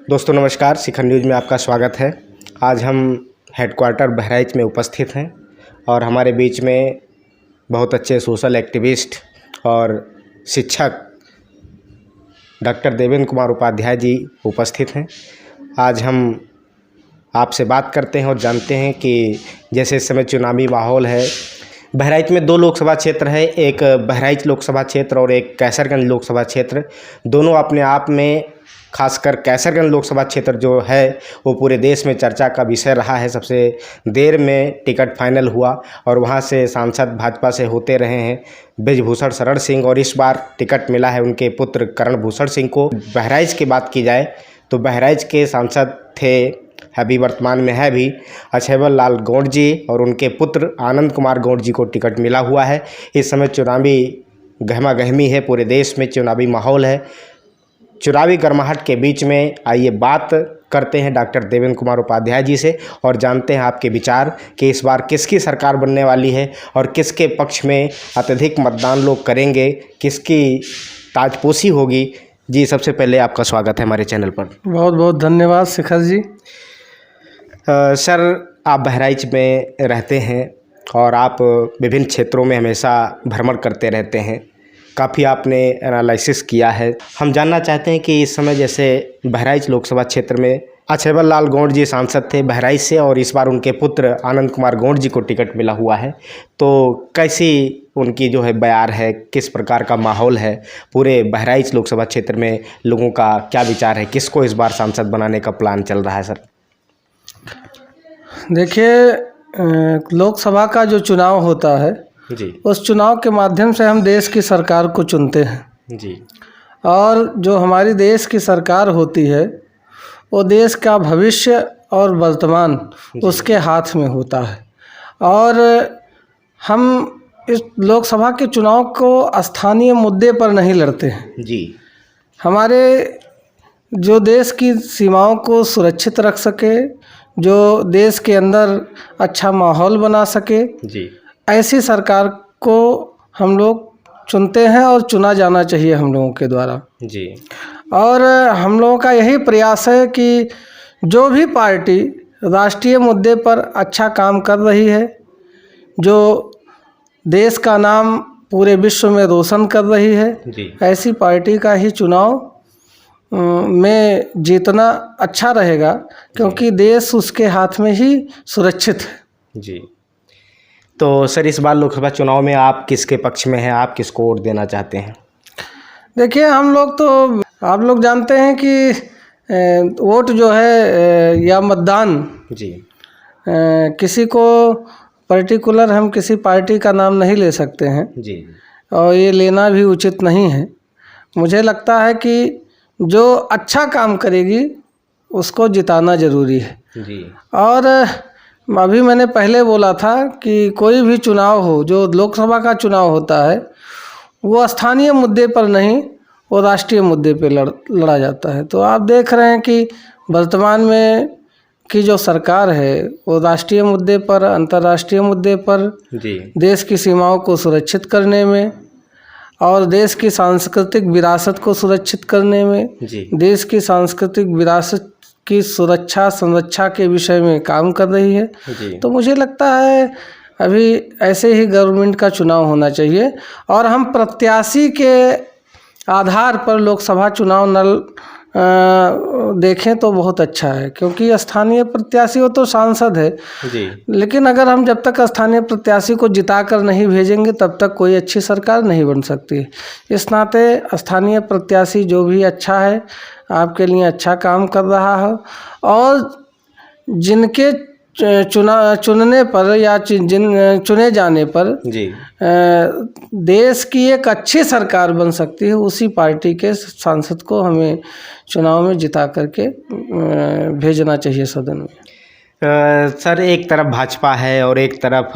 दोस्तों नमस्कार, शिखर न्यूज़ में आपका स्वागत है। आज हम हेडक्वार्टर बहराइच में उपस्थित हैं और हमारे बीच में बहुत अच्छे सोशल एक्टिविस्ट और शिक्षक डॉक्टर देवेंद्र कुमार उपाध्याय जी उपस्थित हैं। आज हम आपसे बात करते हैं और जानते हैं कि जैसे इस समय चुनावी माहौल है, बहराइच में 2 लोकसभा क्षेत्र है, एक बहराइच लोकसभा क्षेत्र और एक कैसरगंज लोकसभा क्षेत्र। दोनों अपने आप में, खासकर कैसरगंज लोकसभा क्षेत्र जो है वो पूरे देश में चर्चा का विषय रहा है। सबसे देर में टिकट फाइनल हुआ और वहां से सांसद भाजपा से होते रहे हैं ब्रिजभूषण शरण सिंह, और इस बार टिकट मिला है उनके पुत्र करण भूषण सिंह को। बहराइच की बात की जाए तो बहराइच के सांसद थे, अभी वर्तमान में है भी, अछेबल लाल गौड़ जी, और उनके पुत्र आनंद कुमार गौड़ जी को टिकट मिला हुआ है। इस समय चुनावी गहमा गहमी है, पूरे देश में चुनावी माहौल है। चुनावी गर्माहट के बीच में आइए बात करते हैं डॉक्टर देवेंद्र कुमार उपाध्याय जी से और जानते हैं आपके विचार कि इस बार किसकी सरकार बनने वाली है और किसके पक्ष में अत्यधिक मतदान लोग करेंगे, किसकी ताजपोशी होगी। जी, सबसे पहले आपका स्वागत है हमारे चैनल पर। बहुत बहुत धन्यवाद शिखर जी। सर, आप बहराइच में रहते हैं और आप विभिन्न क्षेत्रों में हमेशा भ्रमण करते रहते हैं, काफ़ी आपने एनालिसिस किया है। हम जानना चाहते हैं कि इस समय जैसे बहराइच लोकसभा क्षेत्र में अछेबल लाल गौड़ जी सांसद थे बहराइच से, और इस बार उनके पुत्र आनंद कुमार गौड़ जी को टिकट मिला हुआ है, तो कैसी उनकी जो है बयार है, किस प्रकार का माहौल है पूरे बहराइच लोकसभा क्षेत्र में, लोगों का क्या विचार है, किसको इस बार सांसद बनाने का प्लान चल रहा है सर? देखिए, लोकसभा का जो चुनाव होता है जी, उस चुनाव के माध्यम से हम देश की सरकार को चुनते हैं जी, और जो हमारी देश की सरकार होती है वो देश का भविष्य और वर्तमान उसके हाथ में होता है। और हम इस लोकसभा के चुनाव को स्थानीय मुद्दे पर नहीं लड़ते हैं। जी, हमारे जो देश की सीमाओं को सुरक्षित रख सके, जो देश के अंदर अच्छा माहौल बना सके, जी, ऐसी सरकार को हम लोग चुनते हैं और चुना जाना चाहिए हम लोगों के द्वारा। जी, और हम लोगों का यही प्रयास है कि जो भी पार्टी राष्ट्रीय मुद्दे पर अच्छा काम कर रही है, जो देश का नाम पूरे विश्व में रोशन कर रही है, जी, ऐसी पार्टी का ही चुनाव में जीतना अच्छा रहेगा, क्योंकि देश उसके हाथ में ही सुरक्षित है। जी। तो सर, इस बार लोकसभा चुनाव में आप किसके पक्ष में हैं, आप किसको वोट देना चाहते हैं? देखिए, हम लोग तो, आप लोग जानते हैं कि वोट जो है या मतदान, जी, किसी को पर्टिकुलर हम किसी पार्टी का नाम नहीं ले सकते हैं जी, और ये लेना भी उचित नहीं है। मुझे लगता है कि जो अच्छा काम करेगी उसको जिताना ज़रूरी है। जी, और अभी मैंने पहले बोला था कि कोई भी चुनाव हो, जो लोकसभा का चुनाव होता है, वो स्थानीय मुद्दे पर नहीं, वो राष्ट्रीय मुद्दे पे लड़ा जाता है। तो आप देख रहे हैं कि वर्तमान में की जो सरकार है वो राष्ट्रीय मुद्दे पर, अंतर्राष्ट्रीय मुद्दे पर, जी, देश की सीमाओं को सुरक्षित करने में और देश की सांस्कृतिक विरासत को सुरक्षित करने में, जी, देश की सांस्कृतिक विरासत की सुरक्षा संरक्षा के विषय में काम कर रही है। जी, तो मुझे लगता है अभी ऐसे ही गवर्नमेंट का चुनाव होना चाहिए और हम प्रत्याशी के आधार पर लोकसभा चुनाव देखें तो बहुत अच्छा है, क्योंकि स्थानीय प्रत्याशी वो तो सांसद है, जी, लेकिन अगर हम जब तक स्थानीय प्रत्याशी को जिताकर नहीं भेजेंगे तब तक कोई अच्छी सरकार नहीं बन सकती। इस नाते स्थानीय प्रत्याशी जो भी अच्छा है, आपके लिए अच्छा काम कर रहा है और जिनके चुनने पर या चुने जाने पर जी, देश की एक अच्छी सरकार बन सकती है, उसी पार्टी के सांसद को हमें चुनाव में जिता करके भेजना चाहिए सदन में। सर, एक तरफ भाजपा है और एक तरफ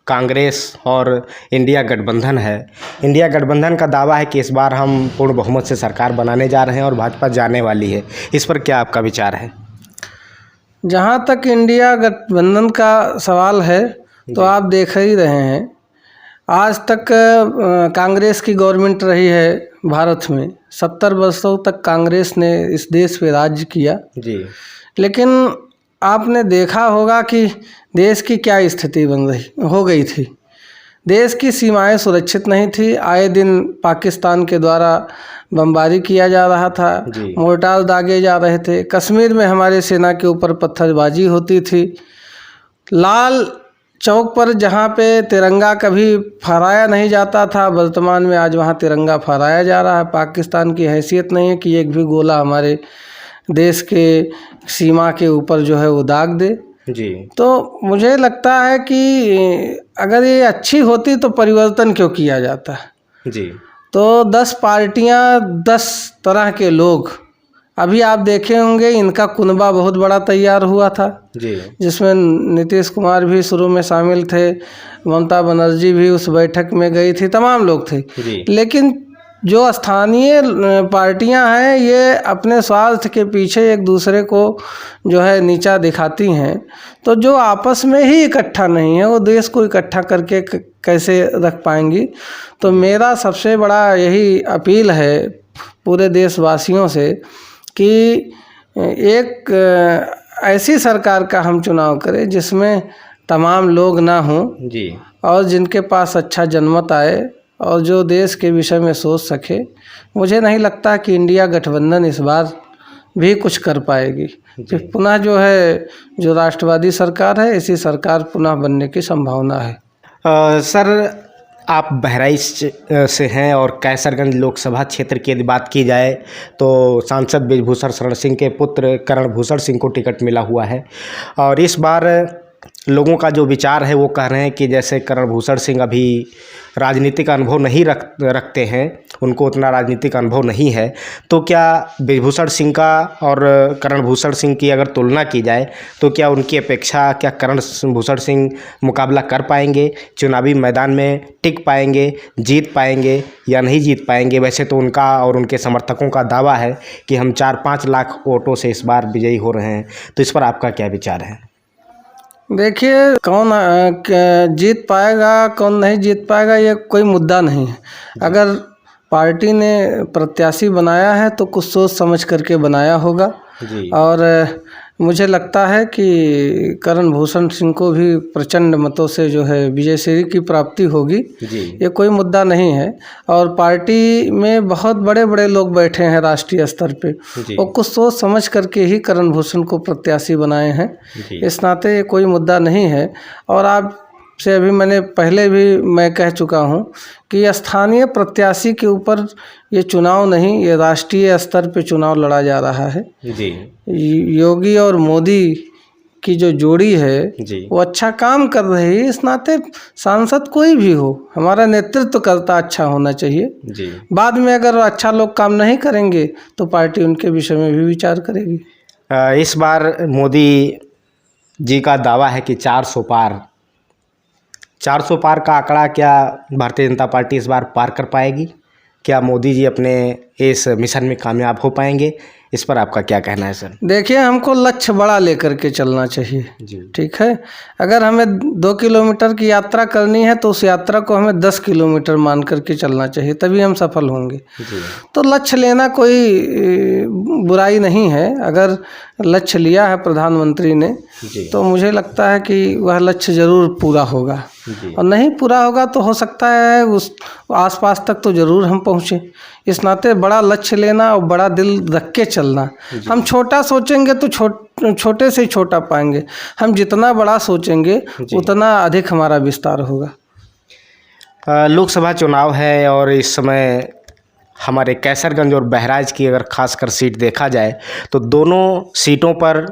कांग्रेस और इंडिया गठबंधन है। इंडिया गठबंधन का दावा है कि इस बार हम पूर्ण बहुमत से सरकार बनाने जा रहे हैं और भाजपा जाने वाली है। इस पर क्या आपका विचार है? जहाँ तक इंडिया गठबंधन का सवाल है तो आप देख ही रहे हैं, आज तक कांग्रेस की गवर्नमेंट रही है भारत में। 70 वर्षों तक कांग्रेस ने इस देश पे राज्य किया। जी। लेकिन आपने देखा होगा कि देश की क्या स्थिति हो गई थी। देश की सीमाएं सुरक्षित नहीं थी। आए दिन पाकिस्तान के द्वारा बमबारी किया जा रहा था, मोर्टार दागे जा रहे थे। कश्मीर में हमारे सेना के ऊपर पत्थरबाजी होती थी। लाल चौक पर जहाँ पे तिरंगा कभी फहराया नहीं जाता था, वर्तमान में आज वहाँ तिरंगा फहराया जा रहा है। पाकिस्तान की हैसियत नहीं है कि एक भी गोला हमारे देश के सीमा के ऊपर जो है वो दाग दे। जी। तो मुझे लगता है कि अगर ये अच्छी होती तो परिवर्तन क्यों किया जाता। जी। तो 10 पार्टियां, 10 तरह के लोग, अभी आप देखे होंगे इनका कुनबा बहुत बड़ा तैयार हुआ था। जी। जिसमें नीतीश कुमार भी शुरू में शामिल थे, ममता बनर्जी भी उस बैठक में गई थी, तमाम लोग थे। जी। लेकिन जो स्थानीय पार्टियां हैं ये अपने स्वार्थ के पीछे एक दूसरे को जो है नीचा दिखाती हैं। तो जो आपस में ही इकट्ठा नहीं है वो देश को इकट्ठा करके कैसे रख पाएंगी। तो मेरा सबसे बड़ा यही अपील है पूरे देशवासियों से कि एक ऐसी सरकार का हम चुनाव करें जिसमें तमाम लोग ना हों। जी। और जिनके पास अच्छा जनमत आए और जो देश के विषय में सोच सके। मुझे नहीं लगता कि इंडिया गठबंधन इस बार भी कुछ कर पाएगी। फिर पुनः जो है जो राष्ट्रवादी सरकार है, इसी सरकार पुनः बनने की संभावना है। सर, आप बहराइच से हैं और कैसरगंज लोकसभा क्षेत्र की यदि बात की जाए तो सांसद ब्रिजभूषण शरण सिंह के पुत्र करणभूषण सिंह को टिकट मिला हुआ है। और इस बार लोगों का जो विचार है वो कह रहे हैं कि जैसे करणभूषण सिंह अभी राजनीतिक अनुभव नहीं रखते हैं, उनको उतना राजनीतिक अनुभव नहीं है, तो क्या ब्रिजभूषण सिंह का और करणभूषण सिंह की अगर तुलना की जाए तो क्या उनकी अपेक्षा क्या करणभूषण सिंह मुकाबला कर पाएंगे, चुनावी मैदान में टिक पाएंगे, जीत पाएंगे या नहीं जीत पाएंगे? वैसे तो उनका और उनके समर्थकों का दावा है कि हम 4-5 लाख वोटों से इस बार विजयी हो रहे हैं, तो इस पर आपका क्या विचार है? देखिए, कौन जीत पाएगा कौन नहीं जीत पाएगा ये कोई मुद्दा नहीं है। अगर पार्टी ने प्रत्याशी बनाया है तो कुछ सोच समझ करके बनाया होगा। जी। और मुझे लगता है कि करणभूषण सिंह को भी प्रचंड मतों से जो है विजयश्री की प्राप्ति होगी। जी। ये कोई मुद्दा नहीं है। और पार्टी में बहुत बड़े बड़े लोग बैठे हैं राष्ट्रीय स्तर पे, और कुछ सोच समझ करके ही करणभूषण को प्रत्याशी बनाए हैं। इस नाते ये कोई मुद्दा नहीं है। और आप से अभी मैंने पहले भी मैं कह चुका हूँ कि स्थानीय प्रत्याशी के ऊपर ये चुनाव नहीं, ये राष्ट्रीय स्तर पे चुनाव लड़ा जा रहा है। जी। योगी और मोदी की जो जोड़ी है वो अच्छा काम कर रही है। इस नाते सांसद कोई भी हो, हमारा नेतृत्व करता अच्छा होना चाहिए। जी। बाद में अगर अच्छा लोग काम नहीं करेंगे तो पार्टी उनके विषय में भी विचार करेगी। इस बार मोदी जी का दावा है कि 400 पार का आंकड़ा क्या भारतीय जनता पार्टी इस बार पार कर पाएगी? क्या मोदी जी अपने इस मिशन में कामयाब हो पाएंगे? इस पर आपका क्या कहना है सर? देखिए, हमको लक्ष्य बड़ा लेकर के चलना चाहिए। ठीक है, अगर हमें 2 किलोमीटर की यात्रा करनी है तो उस यात्रा को हमें 10 किलोमीटर मान करके चलना चाहिए, तभी हम सफल होंगे। तो लक्ष्य लेना कोई बुराई नहीं है। अगर लक्ष्य लिया है प्रधानमंत्री ने तो मुझे लगता है कि वह लक्ष्य ज़रूर पूरा होगा। और नहीं पूरा होगा तो हो सकता है उस आसपास तक तो ज़रूर हम पहुँचे। इस नाते बड़ा लक्ष्य लेना और बड़ा दिल रख के चलना। हम छोटा सोचेंगे तो छोटे से छोटा पाएंगे, हम जितना बड़ा सोचेंगे उतना अधिक हमारा विस्तार होगा। लोकसभा चुनाव है और इस समय हमारे कैसरगंज और बहराइच की अगर खासकर सीट देखा जाए तो दोनों सीटों पर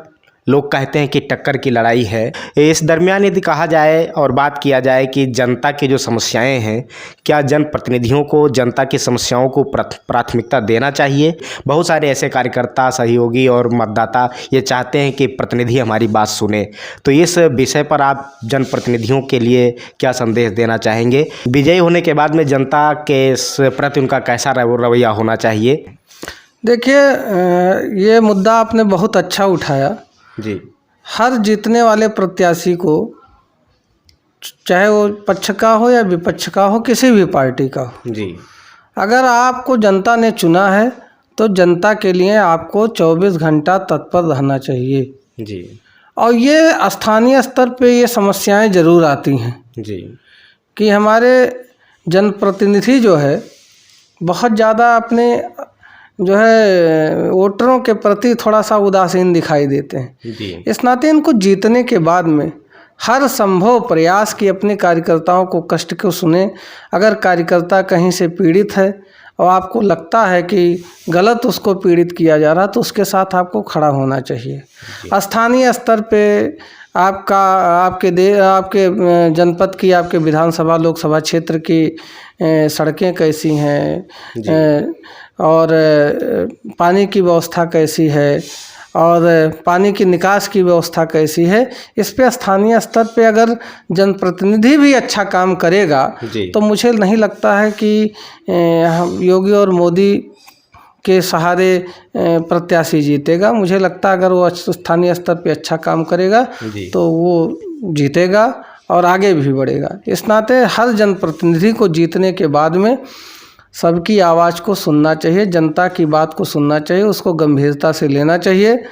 लोग कहते हैं कि टक्कर की लड़ाई है। इस दरमियान यदि कहा जाए और बात किया जाए कि जनता की जो समस्याएं हैं, क्या जनप्रतिनिधियों को जनता की समस्याओं को प्राथमिकता देना चाहिए? बहुत सारे ऐसे कार्यकर्ता, सहयोगी और मतदाता ये चाहते हैं कि प्रतिनिधि हमारी बात सुने। तो इस विषय पर आप जनप्रतिनिधियों के लिए क्या संदेश देना चाहेंगे? विजयी होने के बाद में जनता के प्रति उनका कैसा रवैया होना चाहिए? देखिए, ये मुद्दा आपने बहुत अच्छा उठाया। जी। हर जीतने वाले प्रत्याशी को चाहे वो पक्ष का हो या विपक्ष का हो, किसी भी पार्टी का हो। जी अगर आपको जनता ने चुना है तो जनता के लिए आपको 24 घंटा तत्पर रहना चाहिए। जी और ये स्थानीय स्तर पे ये समस्याएं ज़रूर आती हैं जी कि हमारे जनप्रतिनिधि जो है बहुत ज़्यादा अपने जो है वोटरों के प्रति थोड़ा सा उदासीन दिखाई देते हैं। जी इस नाते इनको जीतने के बाद में हर संभव प्रयास की अपने कार्यकर्ताओं को कष्ट को सुने। अगर कार्यकर्ता कहीं से पीड़ित है और आपको लगता है कि गलत उसको पीड़ित किया जा रहा, तो उसके साथ आपको खड़ा होना चाहिए। स्थानीय स्तर पे आपके जनपद की, आपके विधानसभा लोकसभा क्षेत्र की सड़कें कैसी हैं और पानी की व्यवस्था कैसी है और पानी की निकास की व्यवस्था कैसी है, इस पे स्थानीय स्तर पे अगर जनप्रतिनिधि भी अच्छा काम करेगा तो मुझे नहीं लगता है कि योगी और मोदी के सहारे प्रत्याशी जीतेगा। मुझे लगता है अगर वो स्थानीय स्तर पे अच्छा काम करेगा तो वो जीतेगा और आगे भी बढ़ेगा। इस नाते हर जनप्रतिनिधि को जीतने के बाद में सबकी आवाज़ को सुनना चाहिए, जनता की बात को सुनना चाहिए, उसको गंभीरता से लेना चाहिए।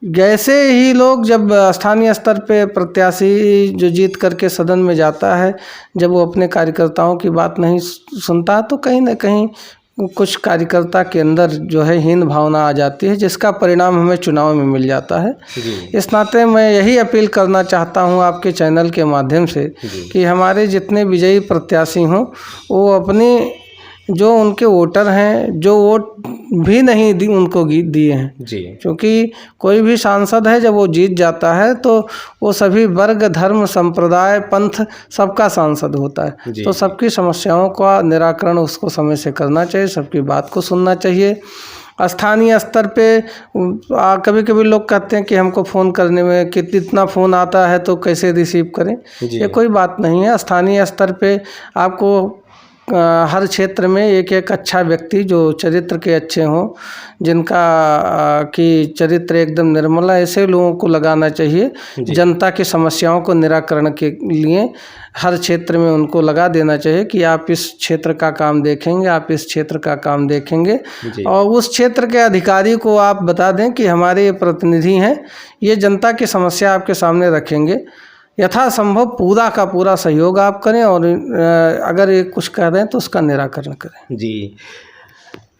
जैसे ही लोग जब स्थानीय स्तर पे प्रत्याशी जो जीत करके सदन में जाता है, जब वो अपने कार्यकर्ताओं की बात नहीं सुनता तो कहीं ना कहीं कुछ कार्यकर्ता के अंदर जो है हीन भावना आ जाती है, जिसका परिणाम हमें चुनाव में मिल जाता है। इस नाते मैं यही अपील करना चाहता हूं आपके चैनल के माध्यम से कि हमारे जितने विजयी प्रत्याशी हों वो अपने जो उनके वोटर हैं, जो वोट भी नहीं उनको दिए हैं, क्योंकि कोई भी सांसद है जब वो जीत जाता है तो वो सभी वर्ग, धर्म, संप्रदाय, पंथ सबका सांसद होता है। तो सबकी समस्याओं का निराकरण उसको समय से करना चाहिए, सबकी बात को सुनना चाहिए। स्थानीय स्तर पे कभी कभी लोग कहते हैं कि हमको फ़ोन करने में कितना फ़ोन आता है तो कैसे रिसीव करें। ये कोई बात नहीं है। स्थानीय स्तर पे आपको हर क्षेत्र में एक एक अच्छा व्यक्ति जो चरित्र के अच्छे हों, जिनका की चरित्र एकदम निर्मल है, ऐसे लोगों को लगाना चाहिए। जनता की समस्याओं को निराकरण के लिए हर क्षेत्र में उनको लगा देना चाहिए कि आप इस क्षेत्र का काम देखेंगे, आप इस क्षेत्र का काम देखेंगे, और उस क्षेत्र के अधिकारी को आप बता दें कि हमारे ये प्रतिनिधि हैं, ये जनता की समस्या आपके सामने रखेंगे। यथासंभव पूरा का पूरा सहयोग आप करें और अगर ये कुछ कह रहे हैं तो उसका निराकरण करें। जी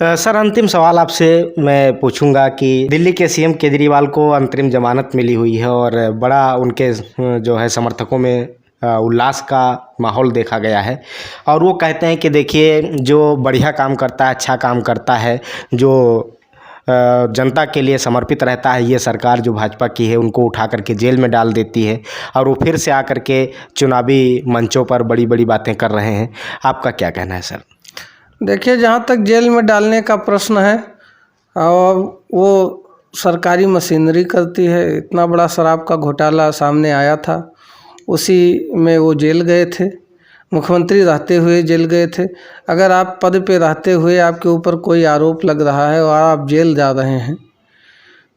सर, अंतिम सवाल आपसे मैं पूछूंगा कि दिल्ली के सीएम केजरीवाल को अंतरिम जमानत मिली हुई है और बड़ा उनके जो है समर्थकों में उल्लास का माहौल देखा गया है, और वो कहते हैं कि देखिए जो बढ़िया काम करता है, अच्छा काम करता है, जो जनता के लिए समर्पित रहता है, ये सरकार जो भाजपा की है उनको उठा करके जेल में डाल देती है और वो फिर से आकर के चुनावी मंचों पर बड़ी बड़ी बातें कर रहे हैं। आपका क्या कहना है सर? देखिए, जहाँ तक जेल में डालने का प्रश्न है, और वो सरकारी मशीनरी करती है। इतना बड़ा शराब का घोटाला सामने आया था, उसी में वो जेल गए थे, मुख्यमंत्री रहते हुए जेल गए थे। अगर आप पद पे रहते हुए आपके ऊपर कोई आरोप लग रहा है और आप जेल जा रहे हैं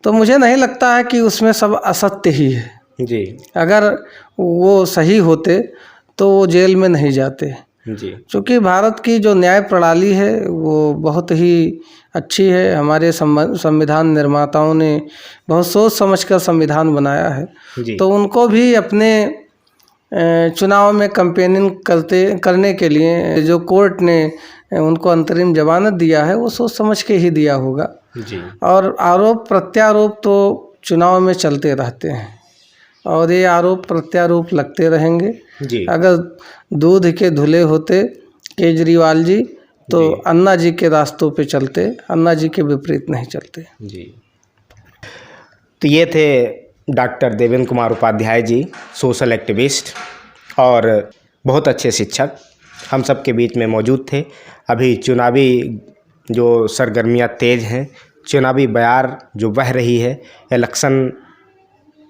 तो मुझे नहीं लगता है कि उसमें सब असत्य ही है। जी, अगर वो सही होते तो वो जेल में नहीं जाते। जी, क्योंकि भारत की जो न्याय प्रणाली है वो बहुत ही अच्छी है। हमारे संविधान निर्माताओं ने बहुत सोच समझकर संविधान बनाया है। तो उनको भी अपने चुनाव में कैंपेनिंग करने के लिए जो कोर्ट ने उनको अंतरिम जमानत दिया है वो सोच समझ के ही दिया होगा। जी, और आरोप प्रत्यारोप तो चुनाव में चलते रहते हैं और ये आरोप प्रत्यारोप लगते रहेंगे। जी, अगर दूध के धुले होते केजरीवाल जी तो अन्ना जी के रास्तों पे चलते, अन्ना जी के विपरीत नहीं चलते। जी। तो ये थे doctor Devendra Kumar Upadhyay ji, social activist और बहुत अच्छे शिक्षक, हम सब के बीच में मौजूद थे। अभी चुनावी जो सरगर्मियाँ तेज़ हैं, चुनावी बयार जो बह रही है, इलेक्शन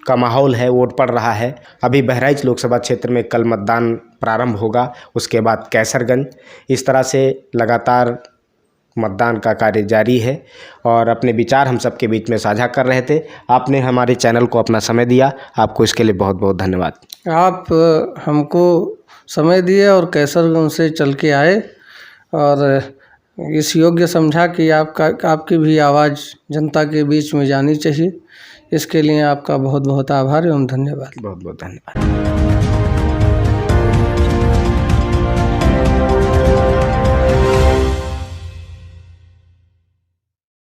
का माहौल है, वोट पड़ रहा है। अभी बहराइच लोकसभा क्षेत्र में कल मतदान प्रारंभ होगा, उसके बाद कैसरगंज। इस तरह से लगातार मतदान का कार्य जारी है और अपने विचार हम सबके बीच में साझा कर रहे थे। आपने हमारे चैनल को अपना समय दिया, आपको इसके लिए बहुत बहुत धन्यवाद। आप हमको समय दिए और कैसरगंज से चल के आए और इस योग्य समझा कि आपकी भी आवाज़ जनता के बीच में जानी चाहिए। इसके लिए आपका बहुत बहुत आभार एवं धन्यवाद। बहुत बहुत धन्यवाद।